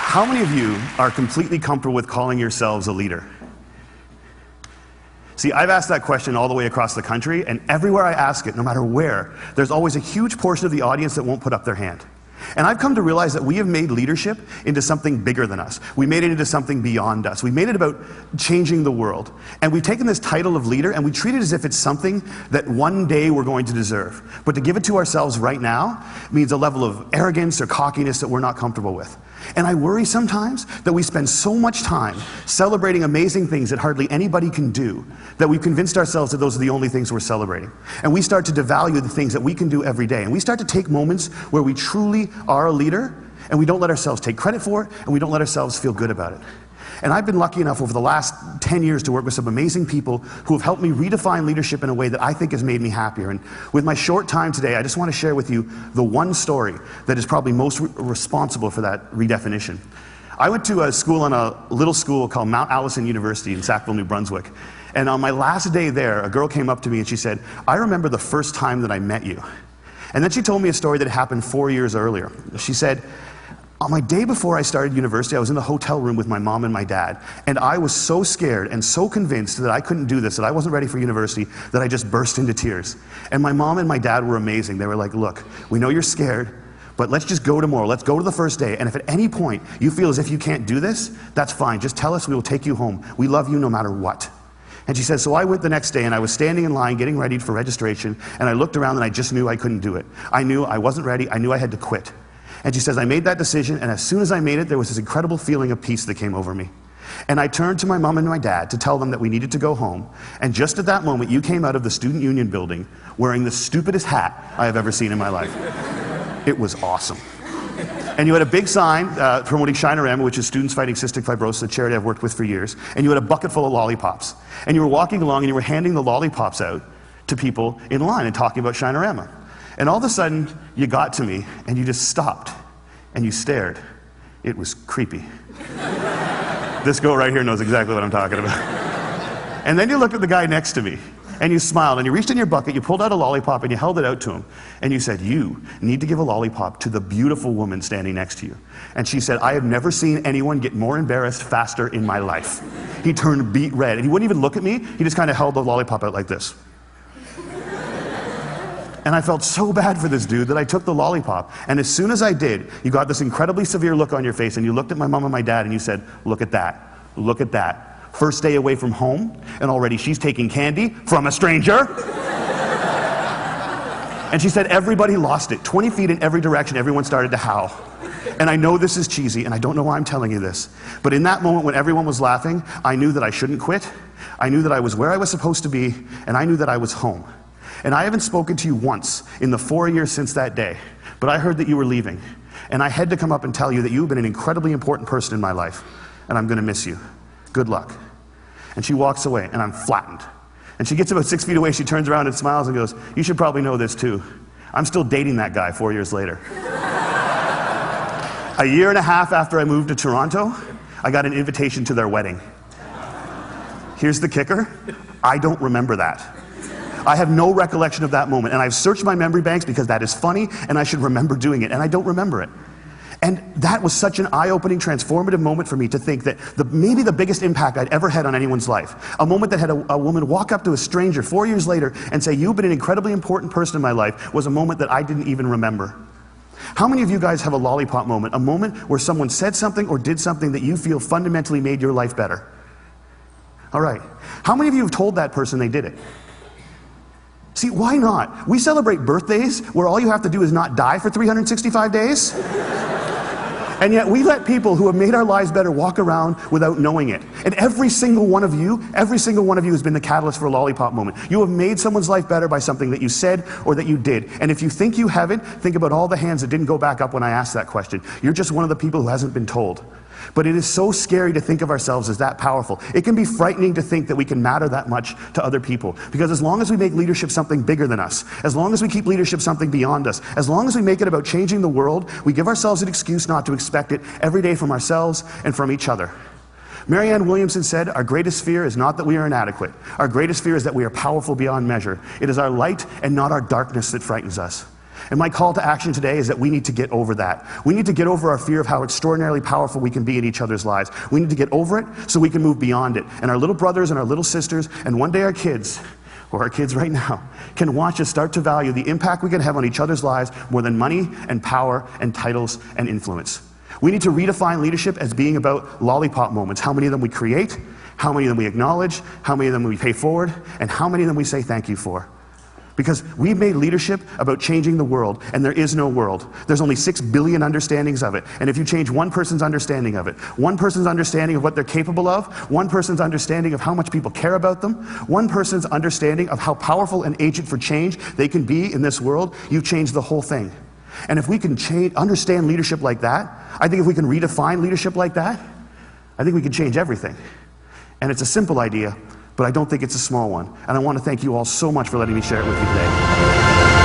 How many of you are completely comfortable with calling yourselves a leader? See, I've asked that question all the way across the country, and everywhere I ask it, no matter where, there's always a huge portion of the audience that won't put up their hand. And I've come to realize that we have made leadership into something bigger than us. We made it into something beyond us. We made it about changing the world. And we've taken this title of leader and we treat it as if it's something that one day we're going to deserve. But to give it to ourselves right now means a level of arrogance or cockiness that we're not comfortable with. And I worry sometimes that we spend so much time celebrating amazing things that hardly anybody can do, that we've convinced ourselves that those are the only things we're celebrating. And we start to devalue the things that we can do every day. And we start to take moments where we truly are a leader, and we don't let ourselves take credit for it, and we don't let ourselves feel good about it. And I've been lucky enough over the last 10 years to work with some amazing people who have helped me redefine leadership in a way that I think has made me happier. And with my short time today, I just want to share with you the one story that is probably most responsible for that redefinition. I went to a school on a little school called Mount Allison University in Sackville, New Brunswick. And on my last day there, a girl came up to me and she said, "I remember the first time that I met you." And then she told me a story that happened 4 years earlier. She said, "On my day before I started university, I was in the hotel room with my mom and my dad, and I was so scared and so convinced that I couldn't do this, that I wasn't ready for university, that I just burst into tears. And my mom and my dad were amazing. They were like, 'Look, we know you're scared, but let's just go tomorrow. Let's go to the first day, and if at any point you feel as if you can't do this, that's fine. Just tell us, we will take you home. We love you no matter what.'" And she said, so I went the next day and I was standing in line getting ready for registration, and I looked around and I just knew I couldn't do it. I knew I wasn't ready. I knew I had to quit. And she says, I made that decision, and as soon as I made it, there was this incredible feeling of peace that came over me. And I turned to my mom and my dad to tell them that we needed to go home. And just at that moment, you came out of the Student Union building wearing the stupidest hat I have ever seen in my life. It was awesome. And you had a big sign promoting Shinorama, which is Students Fighting Cystic Fibrosis, a charity I've worked with for years. And you had a bucket full of lollipops. And you were walking along and you were handing the lollipops out to people in line and talking about Shinorama. And all of a sudden, you got to me and you just stopped and you stared. It was creepy. This girl right here knows exactly what I'm talking about. And then you looked at the guy next to me and you smiled and you reached in your bucket, you pulled out a lollipop and you held it out to him. And you said, you need to give a lollipop to the beautiful woman standing next to you. And she said, I have never seen anyone get more embarrassed faster in my life. He turned beet red and he wouldn't even look at me. He just kind of held the lollipop out like this. And I felt so bad for this dude that I took the lollipop. And as soon as I did, you got this incredibly severe look on your face and you looked at my mom and my dad and you said, look at that, look at that. First day away from home, and already she's taking candy from a stranger. And she said everybody lost it. 20 feet in every direction, everyone started to howl. And I know this is cheesy, and I don't know why I'm telling you this, but in that moment when everyone was laughing, I knew that I shouldn't quit. I knew that I was where I was supposed to be, and I knew that I was home. And I haven't spoken to you once in the 4 years since that day, but I heard that you were leaving. And I had to come up and tell you that you've been an incredibly important person in my life, and I'm gonna miss you. Good luck. And she walks away, and I'm flattened. And she gets about 6 feet away, she turns around and smiles and goes, you should probably know this too. I'm still dating that guy 4 years later. A year and a half after I moved to Toronto, I got an invitation to their wedding. Here's the kicker, I don't remember that. I have no recollection of that moment, and I've searched my memory banks because that is funny, and I should remember doing it, and I don't remember it. And that was such an eye-opening, transformative moment for me to think that maybe the biggest impact I'd ever had on anyone's life, a moment that had a woman walk up to a stranger 4 years later and say, you've been an incredibly important person in my life, was a moment that I didn't even remember. How many of you guys have a lollipop moment, a moment where someone said something or did something that you feel fundamentally made your life better? All right. How many of you have told that person they did it? See, why not? We celebrate birthdays where all you have to do is not die for 365 days. And yet we let people who have made our lives better walk around without knowing it. And every single one of you has been the catalyst for a lollipop moment. You have made someone's life better by something that you said or that you did. And if you think you haven't, think about all the hands that didn't go back up when I asked that question. You're just one of the people who hasn't been told. But it is so scary to think of ourselves as that powerful. It can be frightening to think that we can matter that much to other people. Because as long as we make leadership something bigger than us, as long as we keep leadership something beyond us, as long as we make it about changing the world, we give ourselves an excuse not to expect it every day from ourselves and from each other. Marianne Williamson said, "Our greatest fear is not that we are inadequate. Our greatest fear is that we are powerful beyond measure. It is our light and not our darkness that frightens us." And my call to action today is that we need to get over that. We need to get over our fear of how extraordinarily powerful we can be in each other's lives. We need to get over it so we can move beyond it. And our little brothers and our little sisters, and one day our kids, or our kids right now, can watch us start to value the impact we can have on each other's lives more than money and power and titles and influence. We need to redefine leadership as being about lollipop moments. How many of them we create, how many of them we acknowledge, how many of them we pay forward, and how many of them we say thank you for. Because we've made leadership about changing the world, and there is no world. There's only 6 billion understandings of it. And if you change one person's understanding of it, one person's understanding of what they're capable of, one person's understanding of how much people care about them, one person's understanding of how powerful an agent for change they can be in this world, you've changed the whole thing. And if we can understand leadership like that, I think if we can redefine leadership like that, I think we can change everything. And it's a simple idea, but I don't think it's a small one. And I want to thank you all so much for letting me share it with you today.